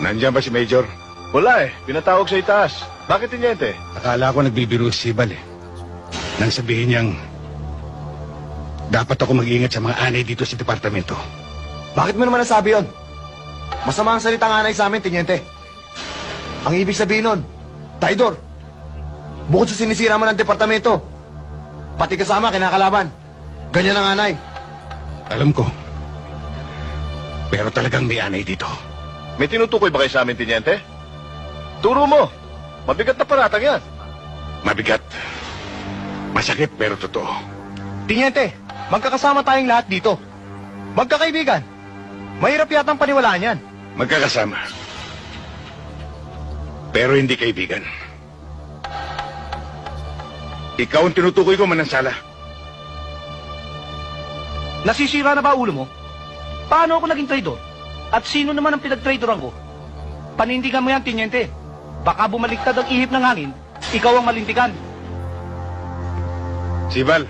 Nandiyan ba si Major? Wala eh. Pinatawag sa itaas. Bakit, Tiniente? Akala ko nagbibiro si Sibal eh. Nang sabihin niyang dapat ako mag-iingat sa mga anay dito sa departamento. Bakit mo naman nasabi yun? Masama ang salita ng anay sa amin, Tiniente. Ang ibig sabihin nun, traidor. Bukod sa sinisira mo ng departamento, pati kasama kinakalaban. Ganyan ang anay. Alam ko. Pero talagang may anay dito. May tinutukoy ba kayo sa amin, Tiniente? Turo mo. Mabigat na paratang yan. Mabigat. Masakit pero totoo. Tiniente, magkakasama tayong lahat dito. Magkakaibigan. Mahirap yatang paniwalaan yan. Magkakasama. Pero hindi kaibigan. Ikaw ang tinutukoy ko, Manansala. Nasisira na ba ulo mo? Paano ako naging traidor? At sino naman ang pinag-traidoran ko? Panindigan mo yan, Tiniente. Baka bumaliktad ang ihip ng hangin, ikaw ang malintikan. Sibal,